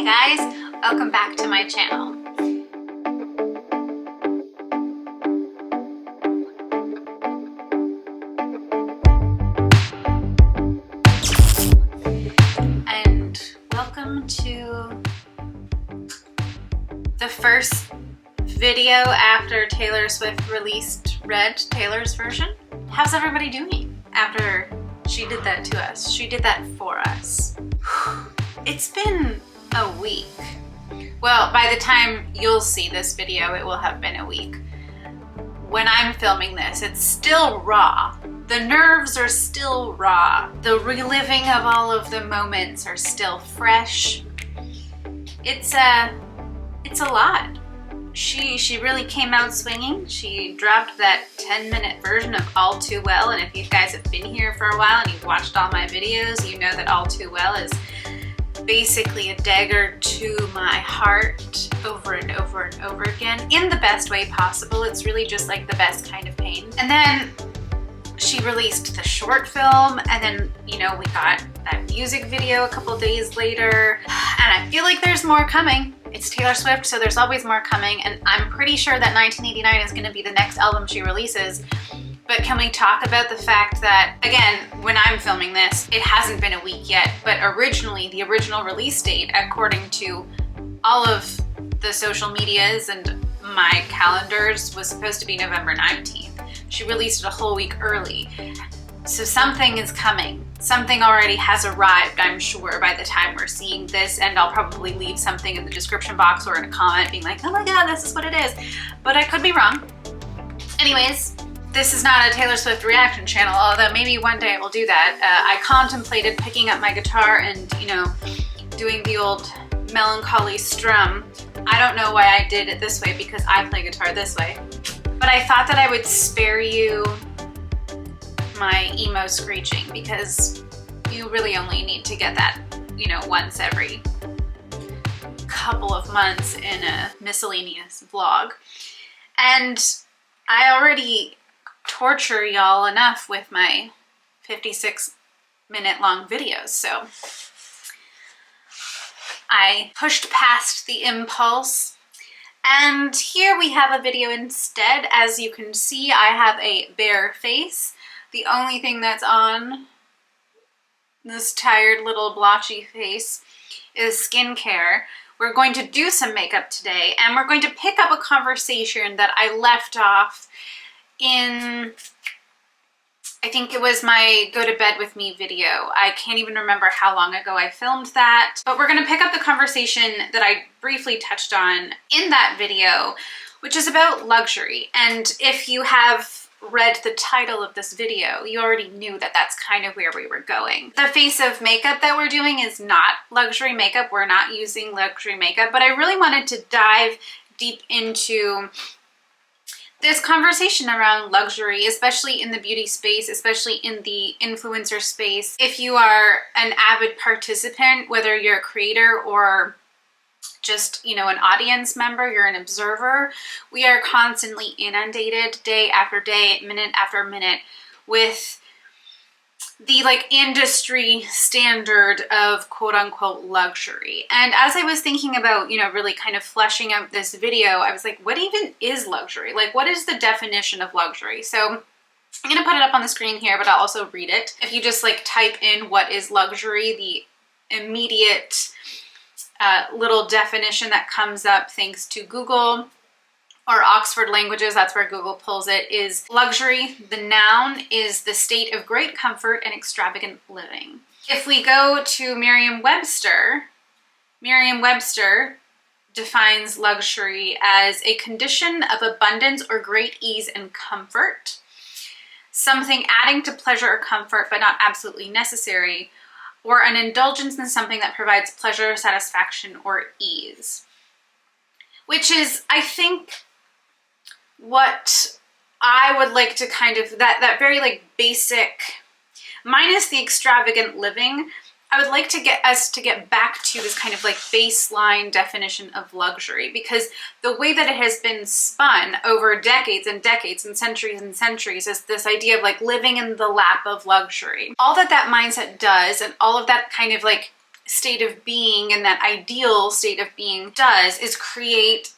guys, welcome back to my channel. And welcome to the first video after Taylor Swift released Taylor's version. How's everybody doing after she did that to us? She did that for us. It's been a week. Well, by the time you'll see this video, it will have been a week. When I'm filming this, it's still raw. The nerves are still raw. The reliving of all of the moments are still fresh. It's a lot. She really came out swinging. She dropped that 10-minute version of All Too Well, and if you guys have been here for a while and you've watched all my videos, you know that All Too Well is basically a dagger to my heart over and over and over again in the best way possible. It's really just like the best kind of pain. And then she released the short film, and then, you know, we got that music video a couple days later, and I feel like there's more coming. It's Taylor Swift, so there's always more coming, and I'm pretty sure that 1989 is going to be the next album she releases. But can we talk about the fact that, again, when I'm filming this, it hasn't been a week yet, but originally, the original release date, according to all of the social medias and my calendars, was supposed to be November 19th. She released it a whole week early. So something is coming. Something already has arrived, I'm sure, by the time we're seeing this, and I'll probably leave something in the description box or in a comment being like, oh my god, this is what it is. But I could be wrong. Anyways, this is not a Taylor Swift reaction channel, although maybe one day I will do that. I contemplated picking up my guitar and, you know, doing the old melancholy strum. I don't know why I did it this way because I play guitar this way. But I thought that I would spare you my emo screeching because you really only need to get that, you know, once every couple of months in a miscellaneous vlog. And I already torture y'all enough with my 56-minute long videos, so I pushed past the impulse. And here we have a video instead. As you can see, I have a bare face. The only thing that's on this tired little blotchy face is skincare. We're going to do some makeup today, and we're going to pick up a conversation that I left off in, I think it was my Go to Bed With Me video. I can't even remember how long ago I filmed that, but we're going to pick up the conversation that I briefly touched on in that video, which is about luxury. And if you have read the title of this video, you already knew that that's kind of where we were going. The face of makeup that we're doing is not luxury makeup. We're not using luxury makeup, but I really wanted to dive deep into this conversation around luxury, especially in the beauty space, especially in the influencer space. If you are an avid participant, whether you're a creator or just, you know, an audience member, you're an observer, we are constantly inundated day after day, minute after minute with the like industry standard of quote unquote luxury. And as I was thinking about, you know, really kind of fleshing out this video, I was like, what even is luxury? Like, what is the definition of luxury? So I'm gonna put it up on the screen here, but I'll also read it. If you just like type in what is luxury, the immediate little definition that comes up thanks to Google or Oxford Languages, that's where Google pulls it, is luxury. The noun is the state of great comfort and extravagant living. If we go to Merriam-Webster, Merriam-Webster defines luxury as a condition of abundance or great ease and comfort, something adding to pleasure or comfort but not absolutely necessary, or an indulgence in something that provides pleasure, satisfaction, or ease. Which is, I think, what I would like to kind of, that very like basic, minus the extravagant living, I would like to get us to get back to this kind of like baseline definition of luxury, because the way that it has been spun over decades and decades and centuries is this idea of like living in the lap of luxury. All that that mindset does, and all of that kind of like state of being and that ideal state of being does is create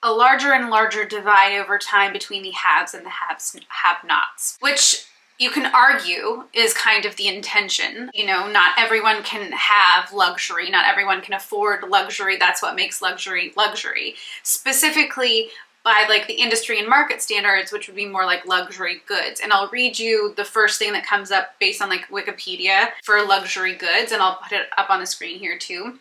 a larger and larger divide over time between the haves and the have-nots, which you can argue is kind of the intention. You know, not everyone can have luxury, not everyone can afford luxury. That's what makes luxury luxury. Specifically by like the industry and market standards, which would be more like luxury goods. And I'll read you the first thing that comes up based on like Wikipedia for luxury goods, and I'll put it up on the screen here too.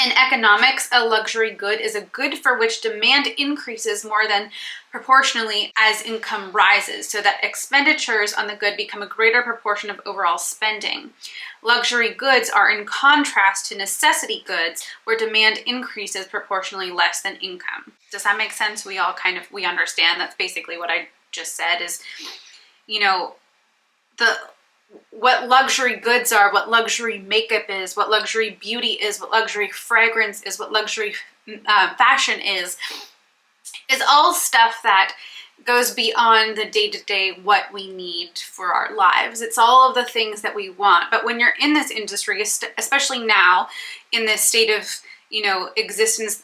In economics, a luxury good is a good for which demand increases more than proportionally as income rises, so that expenditures on the good become a greater proportion of overall spending. Luxury goods are in contrast to necessity goods, where demand increases proportionally less than income. Does that make sense? We understand that's basically what I just said is, you know, what luxury goods are, what luxury makeup is, what luxury beauty is, what luxury fragrance is, what luxury fashion is all stuff that goes beyond the day-to-day what we need for our lives. It's all of the things that we want. But when you're in this industry, especially now in this state of, you know, existence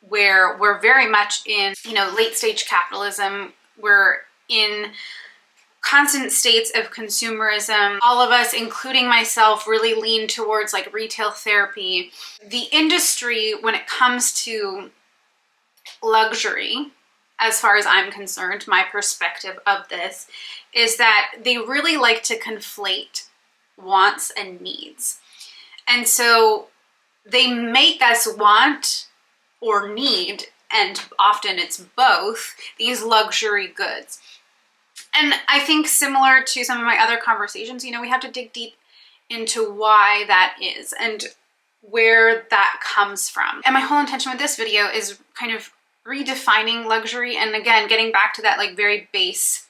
where we're very much in, you know, late stage capitalism, we're in constant states of consumerism. All of us, including myself, really lean towards like retail therapy. The industry, when it comes to luxury, as far as I'm concerned, my perspective of this is that they really like to conflate wants and needs. And so they make us want or need, and often it's both, these luxury goods. And I think similar to some of my other conversations, you know, we have to dig deep into why that is and where that comes from. And my whole intention with this video is kind of redefining luxury, and again, getting back to that like very base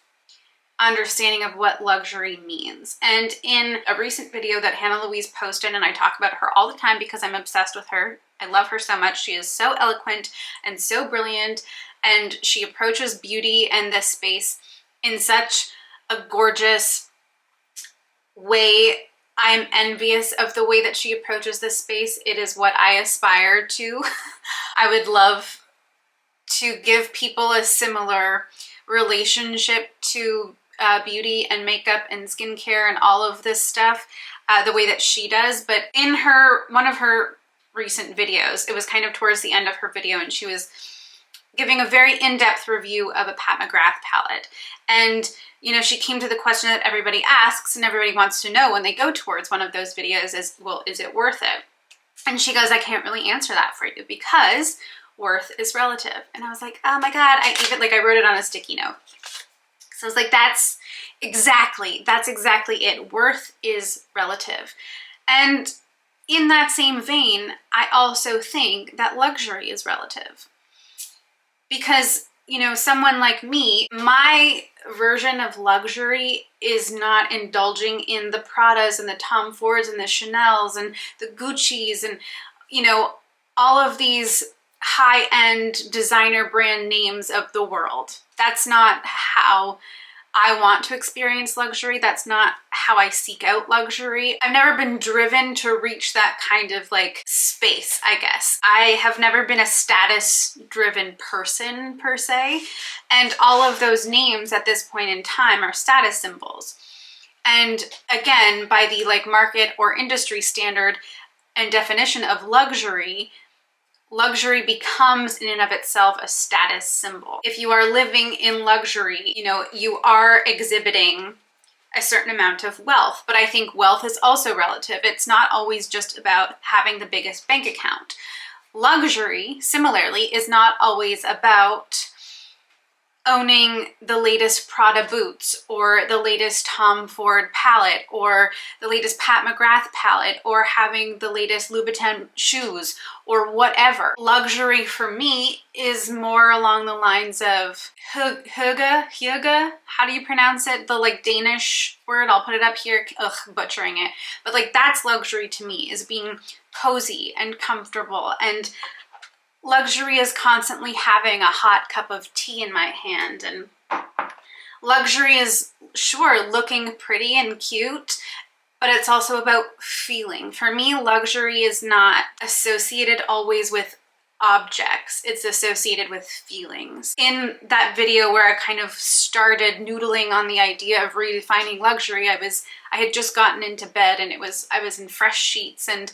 understanding of what luxury means. And in a recent video that Hannah Louise posted, and I talk about her all the time because I'm obsessed with her. I love her so much. She is so eloquent and so brilliant, and she approaches beauty and this space in such a gorgeous way. I'm envious of the way that she approaches this space. It is what I aspire to. I would love to give people a similar relationship to beauty and makeup and skincare and all of this stuff the way that she does. But in one of her recent videos, it was kind of towards the end of her video, and she was giving a very in-depth review of a Pat McGrath palette. And, you know, she came to the question that everybody asks and everybody wants to know when they go towards one of those videos is, well, is it worth it? And she goes, I can't really answer that for you because worth is relative. And I was like, oh my God, I wrote it on a sticky note. So I was like, that's exactly it. Worth is relative. And in that same vein, I also think that luxury is relative. Because, you know, someone like me, my version of luxury is not indulging in the Pradas and the Tom Fords and the Chanels and the Gucci's and, you know, all of these high-end designer brand names of the world. That's not how I want to experience luxury. That's not how I seek out luxury. I've never been driven to reach that kind of like space, I guess. I have never been a status-driven person per se. And all of those names at this point in time are status symbols. And again, by the like market or industry standard and definition of luxury, luxury becomes in and of itself a status symbol. If you are living in luxury, you know, you are exhibiting a certain amount of wealth, but I think wealth is also relative. It's not always just about having the biggest bank account. Luxury, similarly, is not always about owning the latest Prada boots or the latest Tom Ford palette or the latest Pat McGrath palette or having the latest Louboutin shoes or whatever. Luxury for me is more along the lines of Hygge, how do you pronounce it? The like Danish word, I'll put it up here, ugh, butchering it. But like that's luxury to me, is being cozy and comfortable, and luxury is constantly having a hot cup of tea in my hand, and luxury is, sure, looking pretty and cute but it's also about feeling. For me, luxury is not associated always with objects. It's associated with feelings. In that video where I kind of started noodling on the idea of redefining luxury, I had just gotten into bed and I was in fresh sheets and,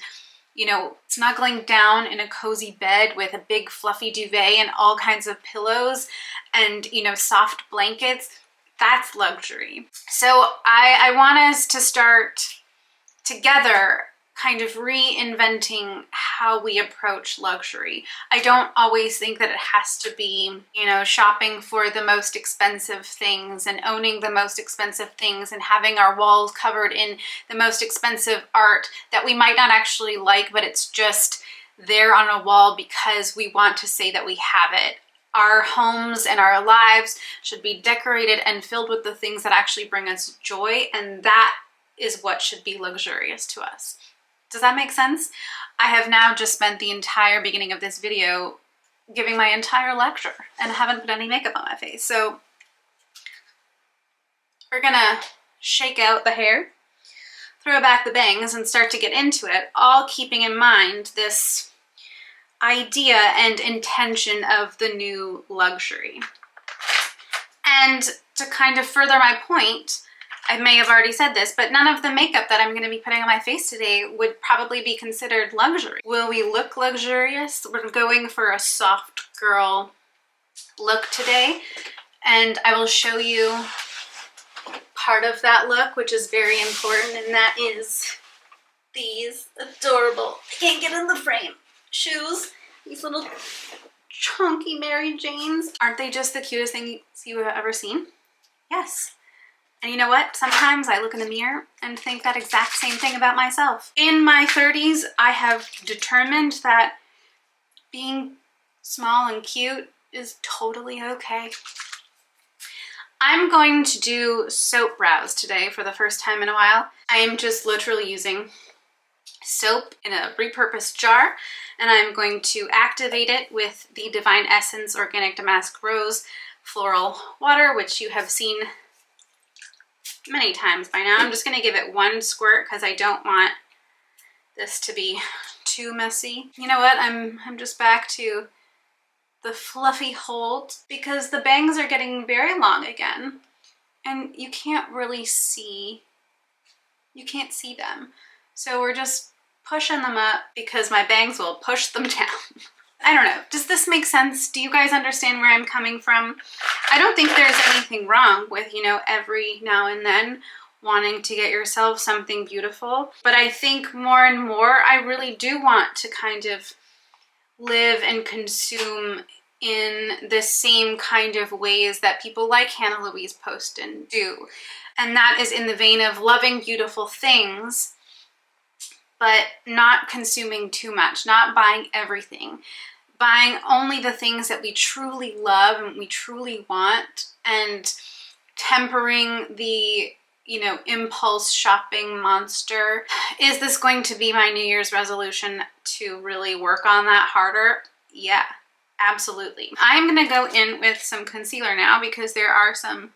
you know, snuggling down in a cozy bed with a big fluffy duvet and all kinds of pillows and, you know, soft blankets. That's luxury. So I want us to start together kind of reinventing how we approach luxury. I don't always think that it has to be, you know, shopping for the most expensive things and owning the most expensive things and having our walls covered in the most expensive art that we might not actually like, but it's just there on a wall because we want to say that we have it. Our homes and our lives should be decorated and filled with the things that actually bring us joy, and that is what should be luxurious to us. Does that make sense? I have now just spent the entire beginning of this video giving my entire lecture and haven't put any makeup on my face. So we're gonna shake out the hair, throw back the bangs, and start to get into it, all keeping in mind this idea and intention of the new luxury. And to kind of further my point, I may have already said this, but none of the makeup that I'm going to be putting on my face today would probably be considered luxury. Will we look luxurious? We're going for a soft girl look today, and I will show you part of that look, which is very important, and that is these adorable, I can't get in the frame, shoes. These little chunky Mary Janes. Aren't they just the cutest things you have ever seen? Yes. And you know what? Sometimes I look in the mirror and think that exact same thing about myself. In my 30s, I have determined that being small and cute is totally okay. I'm going to do soap brows today for the first time in a while. I am just literally using soap in a repurposed jar, and I'm going to activate it with the Divine Essence Organic Damask Rose Floral Water, which you have seen many times by now. I'm just going to give it one squirt because I don't want this to be too messy. You know what? I'm just back to the fluffy hold because the bangs are getting very long again and you can't really see, you can't see them. So we're just pushing them up because my bangs will push them down. I don't know. Does this make sense? Do you guys understand where I'm coming from? I don't think there's anything wrong with, you know, every now and then wanting to get yourself something beautiful. But I think more and more, I really do want to kind of live and consume in the same kind of ways that people like Hannah Louise Poston do. And that is in the vein of loving beautiful things, but not consuming too much, not buying everything, buying only the things that we truly love and we truly want, and tempering the, you know, impulse shopping monster. Is this going to be my New Year's resolution to really work on that harder? Yeah, absolutely. I'm gonna go in with some concealer now because there are some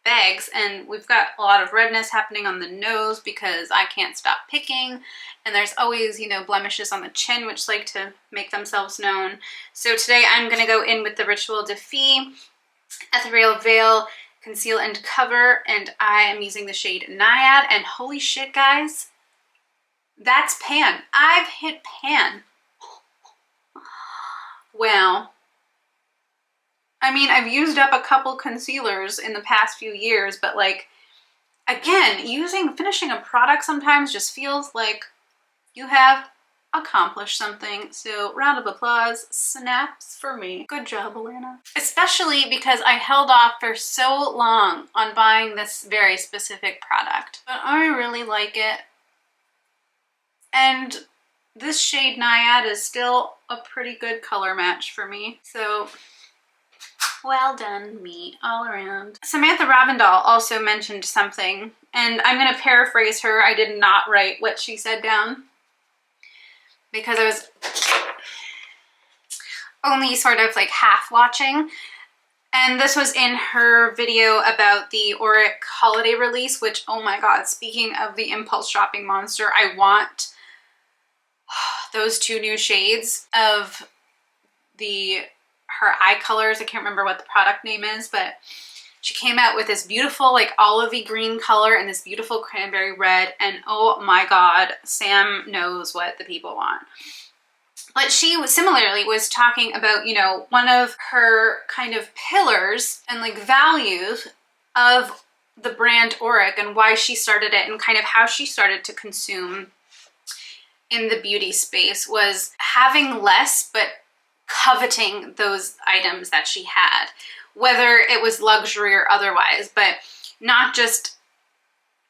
bags and we've got a lot of redness happening on the nose because I can't stop picking, and there's always, you know, blemishes on the chin which like to make themselves known. So today I'm gonna go in with the Ritual de Fille Ethereal Veil Conceal and Cover, and I am using the shade Naiad, and holy shit guys, that's pan. I've hit pan. Well, I mean, I've used up a couple concealers in the past few years, but like, again, finishing a product sometimes just feels like you have accomplished something. So round of applause, snaps for me. Good job, Alanna. Especially because I held off for so long on buying this very specific product, but I really like it. And this shade Naiad is still a pretty good color match for me. So well done, me, all around. Samantha Ravindall also mentioned something, and I'm going to paraphrase her. I did not write what she said down because I was only sort of like half watching. And this was in her video about the Auric holiday release, which, oh my god, speaking of the impulse shopping monster, I want those 2 new shades of her eye colors. I can't remember what the product name is, but she came out with this beautiful like olivey green color and this beautiful cranberry red, and oh my god, Sam knows what the people want. But she similarly was talking about, you know, one of her kind of pillars and like values of the brand Auric and why she started it and kind of how she started to consume in the beauty space was having less but coveting those items that she had, whether it was luxury or otherwise, but not just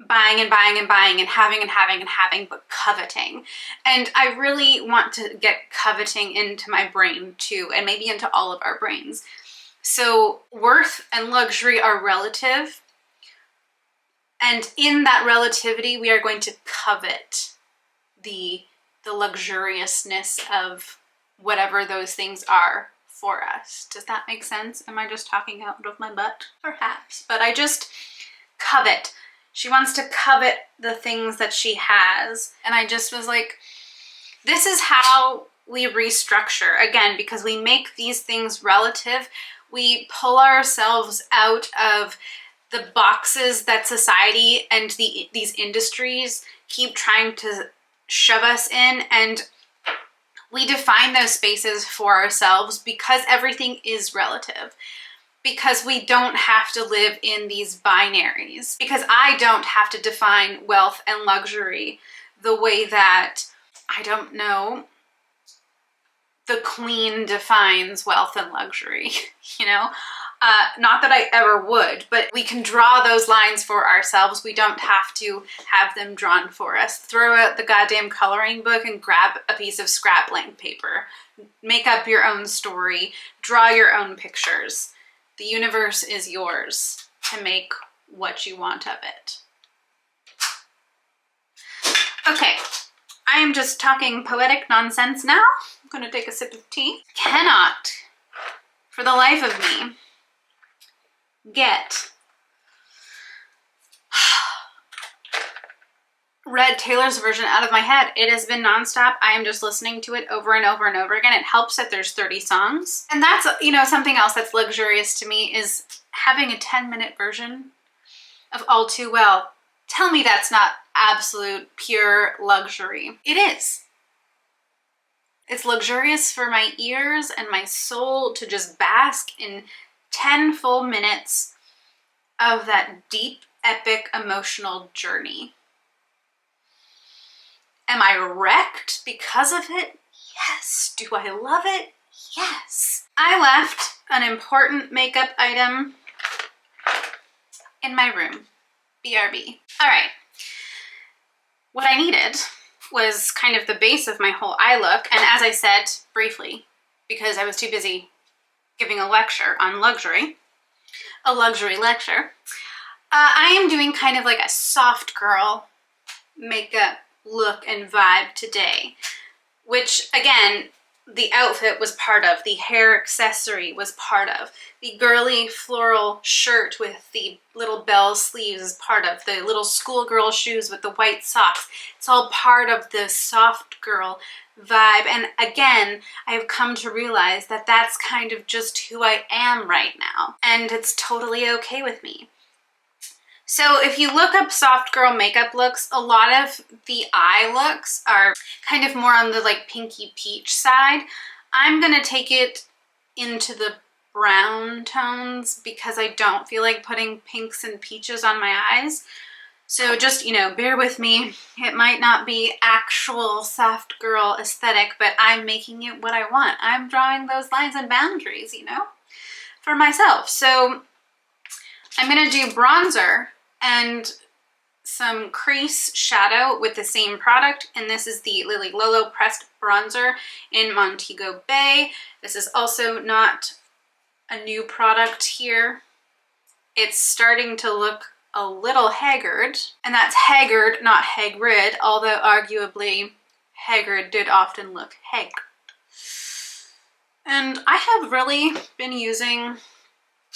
buying and buying and buying and having and having and having, but coveting. And I really want to get coveting into my brain too, and maybe into all of our brains. So worth and luxury are relative, and in that relativity, we are going to covet the luxuriousness of whatever those things are for us. Does that make sense? Am I just talking out of my butt? Perhaps. But I just covet. She wants to covet the things that she has. And I just was like, this is how we restructure. Again, because we make these things relative, we pull ourselves out of the boxes that society and these industries keep trying to shove us in, and we define those spaces for ourselves because everything is relative. Because we don't have to live in these binaries. Because I don't have to define wealth and luxury the way that, I don't know, the queen defines wealth and luxury, you know? Not that I ever would, but we can draw those lines for ourselves. We don't have to have them drawn for us. Throw out the goddamn coloring book and grab a piece of scrap blank paper. Make up your own story. Draw your own pictures. The universe is yours to make what you want of it. Okay, I am just talking poetic nonsense now. I'm gonna take a sip of tea. Cannot, for the life of me, get Red Taylor's version out of my head. It has been nonstop. I am just listening to it over and over and over again. It helps that there's 30 songs. And that's, you know, something else that's luxurious to me is having a 10-minute version of All Too Well. Tell me that's not absolute pure luxury. It is. It's luxurious for my ears and my soul to just bask in 10 full minutes of that deep, epic, emotional journey. Am I wrecked because of it? Yes. Do I love it? Yes. I left an important makeup item in my room. BRB. All right. What I needed was kind of the base of my whole eye look. And as I said briefly, because I was too busy giving a lecture on luxury, a luxury lecture, I am doing kind of like a soft girl makeup look and vibe today, which again, the outfit was part of, the hair accessory was part of, the girly floral shirt with the little bell sleeves is part of, the little schoolgirl shoes with the white socks. It's all part of the soft girl vibe. And again, I have come to realize that that's kind of just who I am right now. And it's totally okay with me. So if you look up soft girl makeup looks, a lot of the eye looks are kind of more on the like pinky peach side. I'm gonna take it into the brown tones because I don't feel like putting pinks and peaches on my eyes. So just, you know, bear with me. It might not be actual soft girl aesthetic, but I'm making it what I want. I'm drawing those lines and boundaries, you know, for myself. So I'm gonna do bronzer and some crease shadow with the same product, and this is the Lily Lolo Pressed Bronzer in Montego Bay. This is also not a new product here. It's starting to look a little haggard, and that's haggard, not Hagrid, although arguably Hagrid did often look haggard. And I have really been using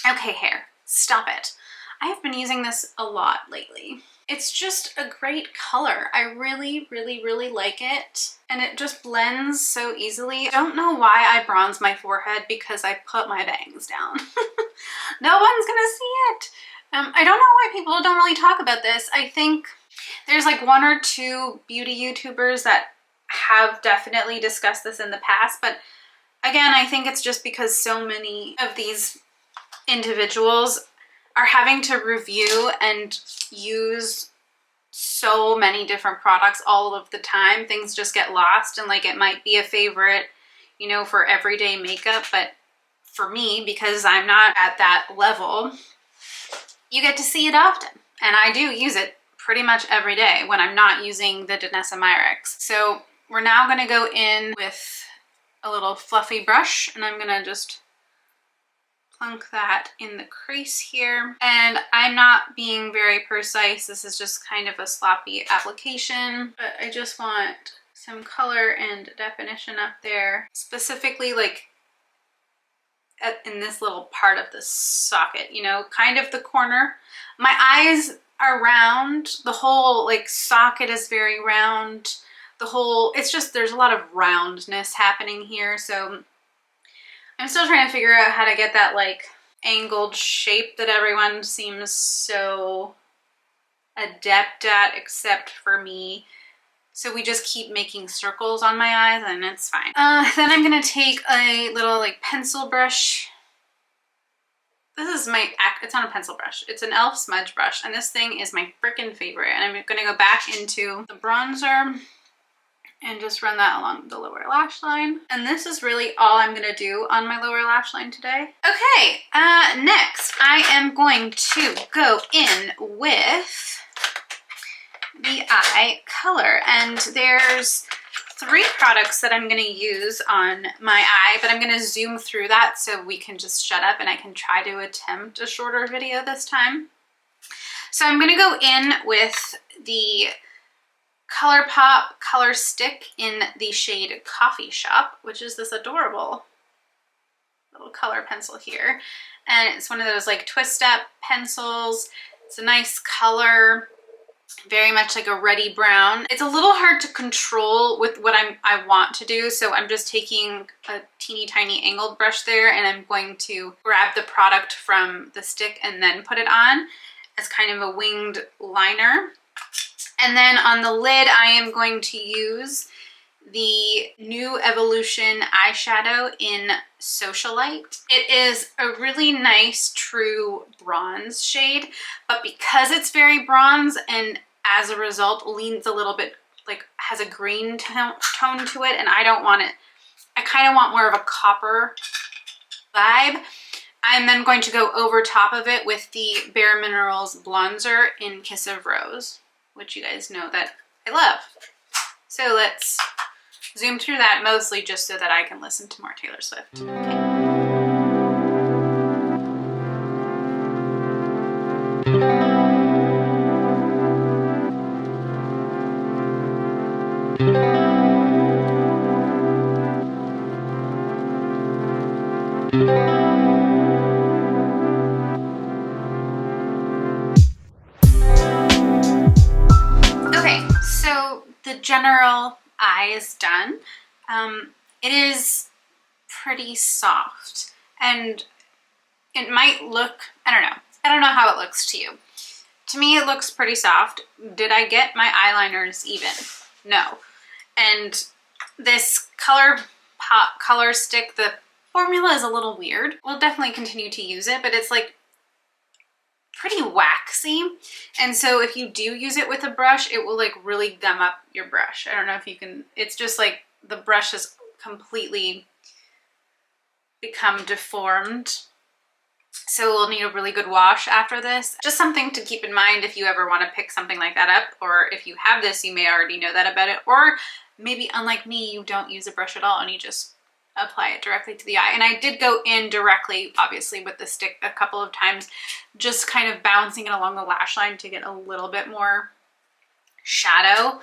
Okay, hair, stop it. I have been using this a lot lately. It's just a great color. I really, really, really like it. And it just blends so easily. I don't know why I bronze my forehead because I put my bangs down. No one's gonna see it. I don't know why people don't really talk about this. I think there's like 1 or 2 beauty YouTubers that have definitely discussed this in the past, but again, I think it's just because so many of these individuals are having to review and use so many different products all of the time. Things just get lost, and like it might be a favorite, you know, for everyday makeup, but for me, because I'm not at that level, you get to see it often. And I do use it pretty much every day when I'm not using the Danessa Myricks. So we're now gonna go in with a little fluffy brush, and I'm gonna just plunk that in the crease here. And I'm not being very precise. This is just kind of a sloppy application, but I just want some color and definition up there, specifically like in this little part of the socket, you know, kind of the corner. My eyes are round. The whole like socket is very round. The whole, it's just, there's a lot of roundness happening here. So I'm still trying to figure out how to get that like angled shape that everyone seems so adept at, except for me. So we just keep making circles on my eyes and it's fine. Then I'm gonna take a little like pencil brush. This is it's not a pencil brush. It's an e.l.f. smudge brush, and this thing is my freaking favorite. And I'm gonna go back into the bronzer and just run that along the lower lash line. And this is really all I'm gonna do on my lower lash line today. Okay, next I am going to go in with the eye color. And there's 3 products that I'm gonna use on my eye, but I'm gonna zoom through that so we can just shut up and I can try to attempt a shorter video this time. So I'm gonna go in with the ColourPop Color Stick in the shade Coffee Shop, which is this adorable little color pencil here. And it's one of those like twist step pencils. It's a nice color, very much like a reddy brown. It's a little hard to control with what I want to do, so I'm just taking a teeny tiny angled brush there and I'm going to grab the product from the stick and then put it on as kind of a winged liner. And then on the lid, I am going to use the New Evolution eyeshadow in Socialite. It is a really nice true bronze shade, but because it's very bronze and as a result leans a little bit, like has a green tone to it, and I don't want it. I kind of want more of a copper vibe. I'm then going to go over top of it with the Bare Minerals bronzer in Kiss of Rose, which you guys know that I love. So let's zoom through that, mostly just so that I can listen to more Taylor Swift. Okay. Okay, so the general eye is done. It is pretty soft, and it might look, I don't know how it looks to you. To me, it looks pretty soft. Did I get my eyeliners even? No. And this ColourPop color stick, the formula is a little weird. We'll definitely continue to use it, but it's like pretty waxy. And so if you do use it with a brush, it will like really gum up your brush. I don't know if you can, it's just like the brush has completely become deformed. So we'll need a really good wash after this. Just something to keep in mind if you ever want to pick something like that up, or if you have this, you may already know that about it, or maybe unlike me, you don't use a brush at all and you just apply it directly to the eye. And I did go in directly, obviously, with the stick a couple of times, just kind of bouncing it along the lash line to get a little bit more shadow.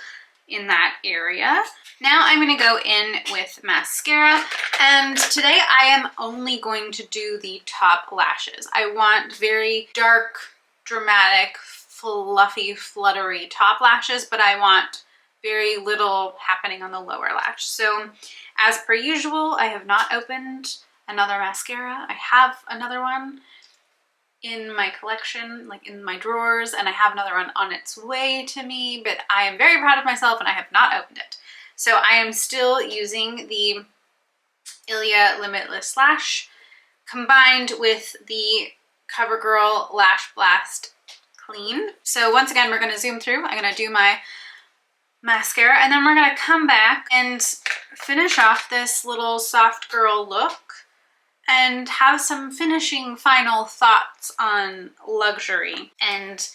in that area. Now I'm going to go in with mascara, and today I am only going to do the top lashes. I want very dark, dramatic, fluffy, fluttery top lashes, but I want very little happening on the lower lash. So as per usual, I have not opened another mascara. I have another one in my collection, like in my drawers, and I have another one on its way to me, but I am very proud of myself and I have not opened it. So I am still using the Ilia Limitless Lash combined with the CoverGirl Lash Blast Clean. So once again, we're going to zoom through. I'm going to do my mascara, and then we're going to come back and finish off this little soft girl look and have some finishing final thoughts on luxury and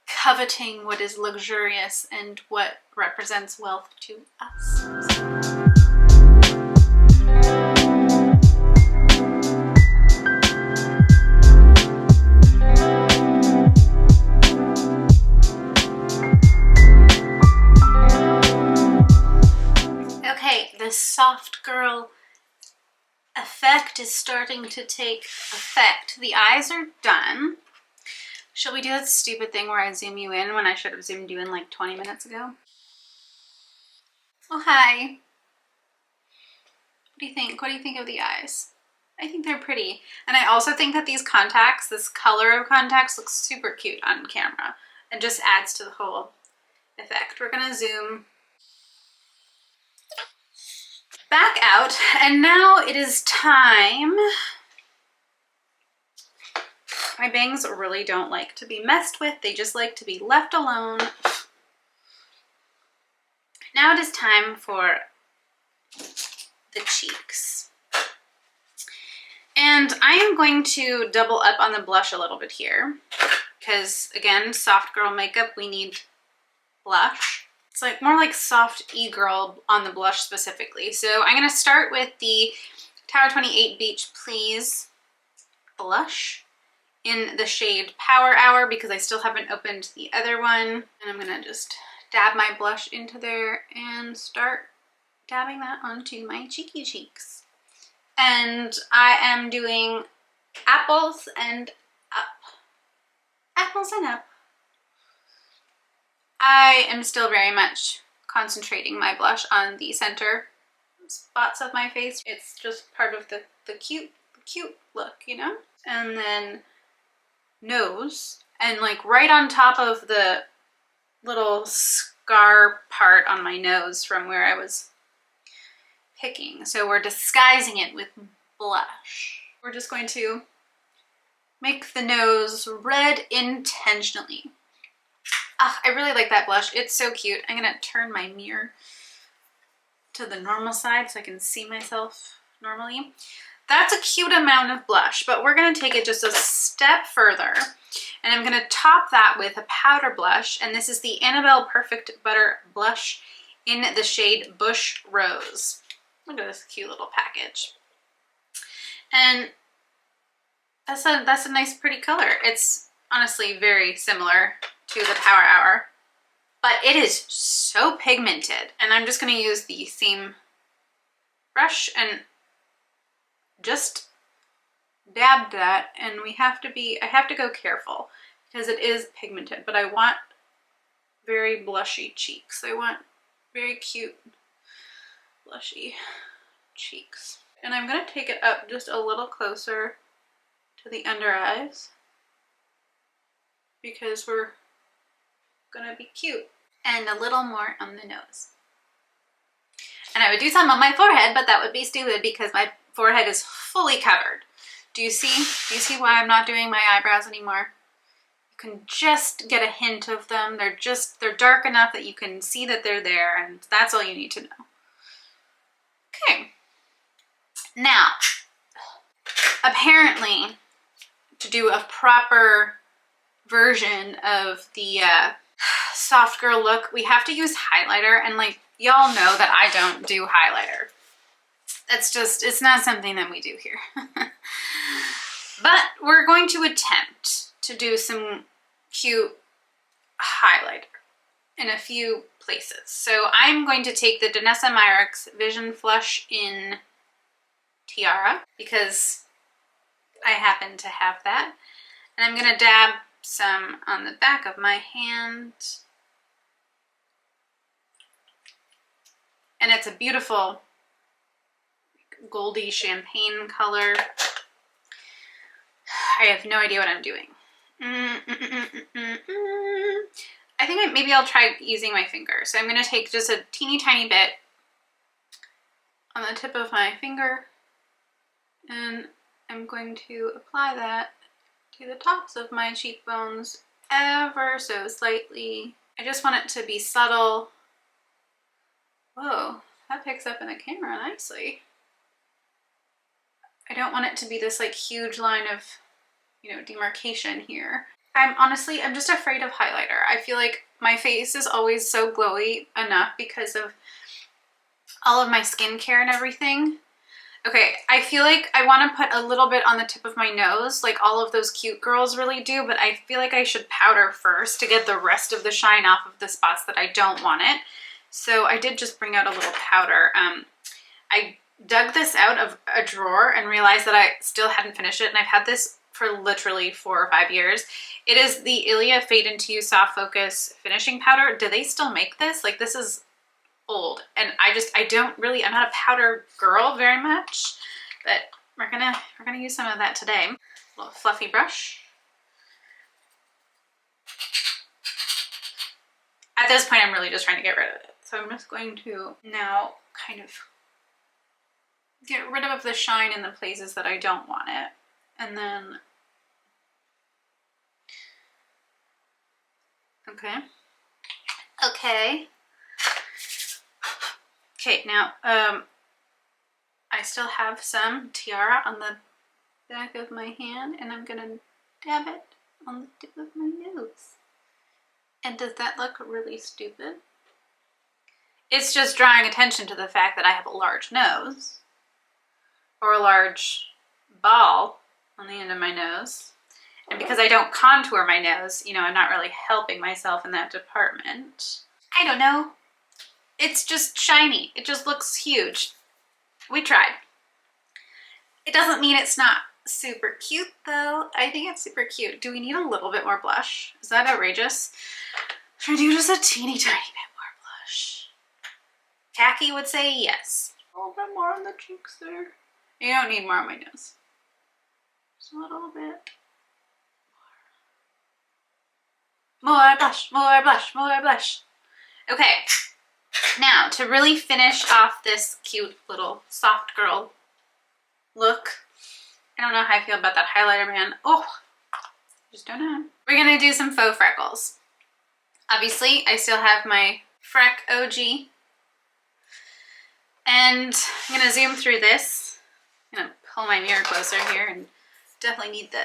coveting what is luxurious and what represents wealth to us. Okay, the soft girl effect is starting to take effect. The eyes are done. Shall we do that stupid thing where I zoom you in when I should have zoomed you in like 20 minutes ago? Oh, hi. What do you think? What do you think of the eyes? I think they're pretty. And I also think that these contacts, this color of contacts, looks super cute on camera and just adds to the whole effect. We're gonna zoom back out, and now it is time. My bangs really don't like to be messed with. They just like to be left alone. Now it is time for the cheeks. And I am going to double up on the blush a little bit here because, again, soft girl makeup, we need blush. It's like more like soft e-girl on the blush specifically. So I'm going to start with the Tower 28 Beach Please blush in the shade Power Hour because I still haven't opened the other one. And I'm going to just dab my blush into there and start dabbing that onto my cheeky cheeks. And I am doing apples and up. Apples and up. I am still very much concentrating my blush on the center spots of my face. It's just part of the cute look, you know? And then nose, and like right on top of the little scar part on my nose from where I was picking. So we're disguising it with blush. We're just going to make the nose red intentionally. Ah, I really like that blush. It's so cute. I'm gonna turn my mirror to the normal side so I can see myself normally. That's a cute amount of blush, but we're gonna take it just a step further, and I'm gonna top that with a powder blush, and this is the Annabelle Perfect Butter Blush in the shade Bush Rose. Look at this cute little package. And that's a nice pretty color. It's honestly very similar to the Power Hour, but it is so pigmented. And I'm just going to use the same brush and just dab that. And I have to go careful because it is pigmented, but I want very blushy cheeks. I want very cute blushy cheeks. And I'm going to take it up just a little closer to the under eyes because we're gonna be cute. And a little more on the nose. And I would do some on my forehead, but that would be stupid because my forehead is fully covered. Do you see why I'm not doing my eyebrows anymore? You can just get a hint of them. They're dark enough that you can see that they're there, and that's all you need to know. Okay. Now, apparently, to do a proper version of the soft girl look, we have to use highlighter, and like y'all know that I don't do highlighter. It's not something that we do here. But we're going to attempt to do some cute highlighter in a few places. So I'm going to take the Danessa Myricks Vision Flush in Tiara because I happen to have that. And I'm going to dab some on the back of my hand. And it's a beautiful goldy champagne color. I have no idea what I'm doing. I think maybe I'll try using my finger. So I'm going to take just a teeny tiny bit on the tip of my finger, and I'm going to apply that to the tops of my cheekbones ever so slightly. I just want it to be subtle. Whoa, that picks up in the camera nicely. I don't want it to be this like huge line of, you know, demarcation here. I'm just afraid of highlighter. I feel like my face is always so glowy enough because of all of my skincare and everything. Okay, I feel like I want to put a little bit on the tip of my nose, like all of those cute girls really do, but I feel like I should powder first to get the rest of the shine off of the spots that I don't want it. So I did just bring out a little powder. I dug this out of a drawer and realized that I still hadn't finished it, and I've had this for literally 4 or 5 years. It is the Ilia Fade Into You Soft Focus Finishing Powder. Do they still make this? Like, this is old, and I'm not a powder girl very much, but we're gonna use some of that today. A little fluffy brush. At this point, I'm really just trying to get rid of it. So I'm just going to now kind of get rid of the shine in the places that I don't want it. And then, okay, now, I still have some tiara on the back of my hand, and I'm gonna dab it on the tip of my nose. And does that look really stupid? It's just drawing attention to the fact that I have a large nose, or a large ball on the end of my nose. And because I don't contour my nose, you know, I'm not really helping myself in that department. I don't know. It's just shiny. It just looks huge. We tried. It doesn't mean it's not super cute though. I think it's super cute. Do we need a little bit more blush? Is that outrageous? Should I do just a teeny tiny bit more blush? Khaki would say yes. A little bit more on the cheeks there. You don't need more on my nose. Just a little bit more. More blush, more blush, more blush. Okay, now to really finish off this cute little soft girl look, I don't know how I feel about that highlighter, man. Oh, just don't know. We're gonna do some faux freckles. Obviously, I still have my Freck OG. And I'm gonna zoom through this. I'm gonna pull my mirror closer here, and definitely need the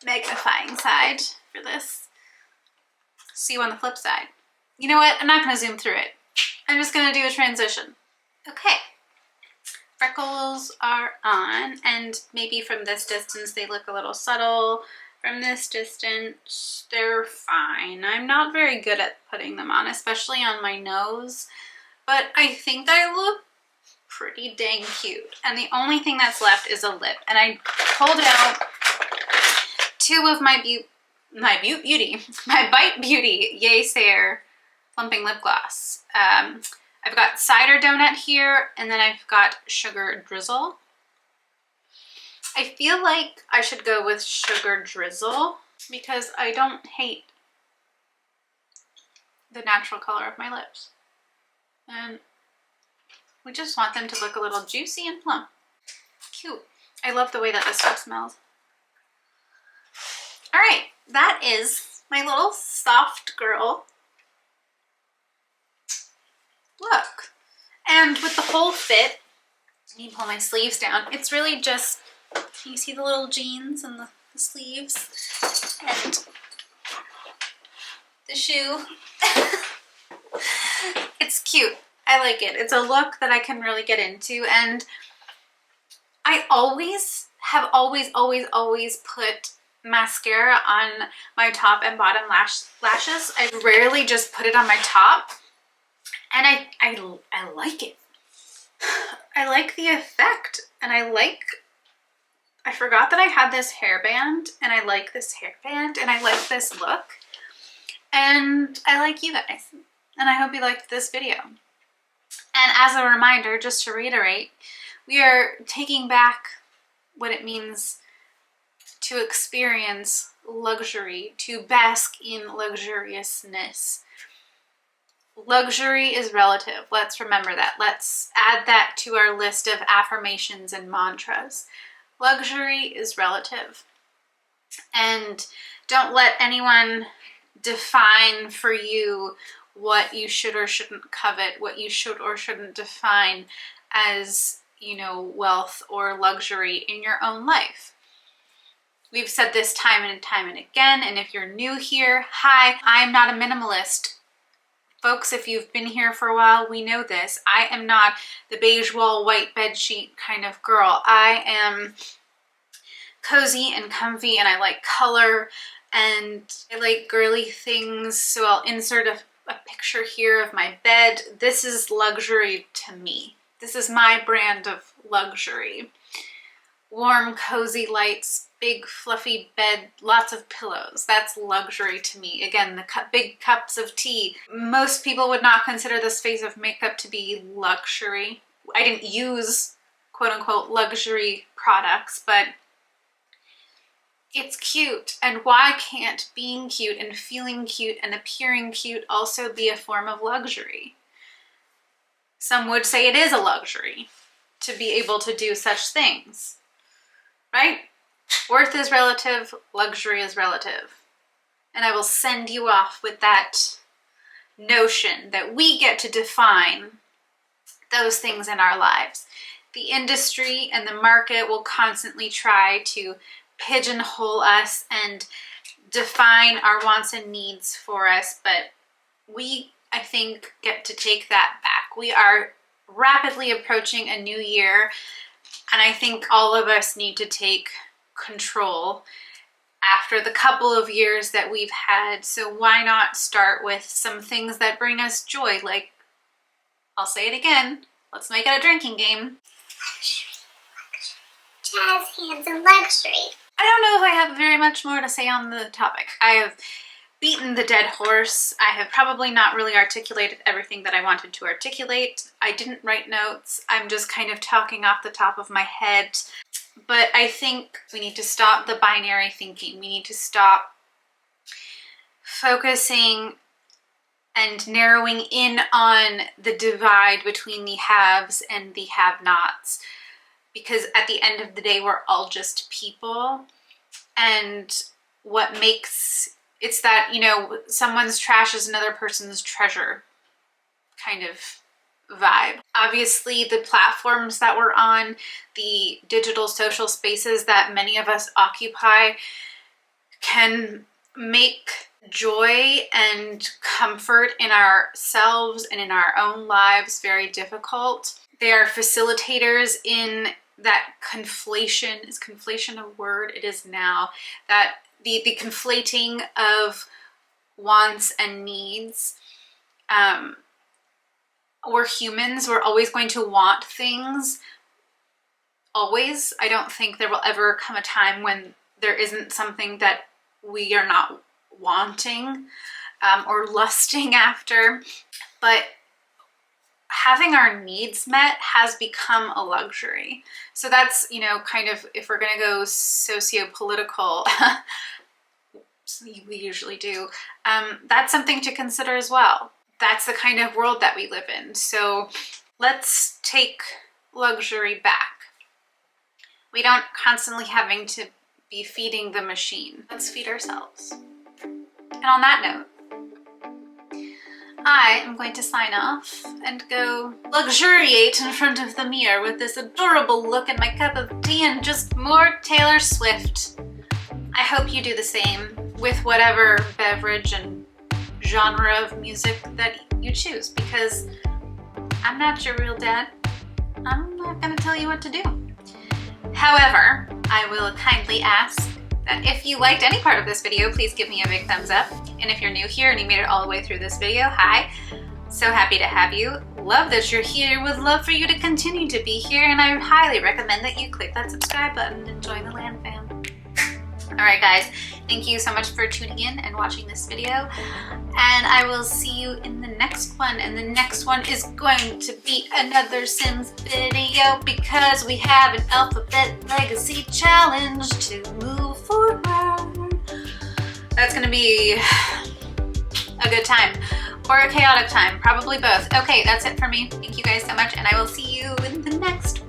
magnifying side for this. See you on the flip side. You know what? I'm not gonna zoom through it. I'm just gonna do a transition. Okay. Freckles are on, and maybe from this distance they look a little subtle. From this distance, they're fine. I'm not very good at putting them on, especially on my nose, but I think I look pretty dang cute. And the only thing that's left is a lip. And I pulled out 2 of my Bite Beauty Yay Sayer Plumping Lip Gloss. I've got Cider Donut here, and then I've got Sugar Drizzle. I feel like I should go with Sugar Drizzle because I don't hate the natural color of my lips. And we just want them to look a little juicy and plump. Cute. I love the way that this stuff smells. All right, that is my little soft girl look. And with the whole fit, let me pull my sleeves down. It's really just, you see the little jeans and the sleeves and the shoe. It's cute. I like it. It's a look that I can really get into, and I have always put mascara on my top and bottom lashes. I rarely just put it on my top. And I like it. I like the effect, and I forgot that I had this hairband, and I like this hairband, and I like this look, and I like you guys, and I hope you liked this video. And as a reminder, just to reiterate, we are taking back what it means to experience luxury, to bask in luxuriousness. Luxury is relative. Let's remember that. Let's add that to our list of affirmations and mantras. Luxury is relative. And don't let anyone define for you what you should or shouldn't covet, what you should or shouldn't define as, you know, wealth or luxury in your own life. We've said this time and time and again, and if you're new here, hi, I'm not a minimalist. Folks, if you've been here for a while, we know this. I am not the beige wall, white bed sheet kind of girl. I am cozy and comfy, and I like color, and I like girly things, so I'll insert a picture here of my bed. This is luxury to me. This is my brand of luxury. Warm, cozy lights, big fluffy bed, lots of pillows. That's luxury to me. Again, the big cups of tea. Most people would not consider this phase of makeup to be luxury. I didn't use quote unquote luxury products, but it's cute. And why can't being cute and feeling cute and appearing cute also be a form of luxury? Some would say it is a luxury to be able to do such things, right? Worth is relative, luxury is relative. And I will send you off with that notion that we get to define those things in our lives. The industry and the market will constantly try to pigeonhole us and define our wants and needs for us, but we, I think, get to take that back. We are rapidly approaching a new year, and I think all of us need to take control after the couple of years that we've had. So why not start with some things that bring us joy? Like, I'll say it again, let's make it a drinking game. Jazz hands and luxury. I don't know if I have very much more to say on the topic. I have beaten the dead horse. I have probably not really articulated everything that I wanted to articulate. I didn't write notes. I'm just kind of talking off the top of my head. But I think we need to stop the binary thinking. We need to stop focusing and narrowing in on the divide between the haves and the have-nots. Because at the end of the day, we're all just people. And what makes, it's that, you know, someone's trash is another person's treasure kind of vibe. Obviously, the platforms that we're on, the digital social spaces that many of us occupy, can make joy and comfort in ourselves and in our own lives very difficult. They are facilitators in that conflation. Is conflation a word? It is now. That the conflating of wants and needs. We're humans. We're always going to want things. Always. I don't think there will ever come a time when there isn't something that we are not wanting or lusting after. But having our needs met has become a luxury. So that's, you know, kind of, if we're going to go socio-political, we usually do, that's something to consider as well. That's the kind of world that we live in. So let's take luxury back. We don't constantly having to be feeding the machine. Let's feed ourselves. And on that note, I am going to sign off and go luxuriate in front of the mirror with this adorable look and my cup of tea and just more Taylor Swift. I hope you do the same with whatever beverage and genre of music that you choose, because I'm not your real dad. I'm not going to tell you what to do. However, I will kindly ask that if you liked any part of this video, please give me a big thumbs up. And if you're new here and you made it all the way through this video, hi. So happy to have you. Love that you're here. Would love for you to continue to be here, and I highly recommend that you click that subscribe button and join the Land fam. Alright guys, thank you so much for tuning in and watching this video, and I will see you in the next one. And the next one is going to be another Sims video because we have an alphabet legacy challenge to move forward. That's gonna be a good time or a chaotic time, probably both. Okay, that's it for me. Thank you guys so much, and I will see you in the next one.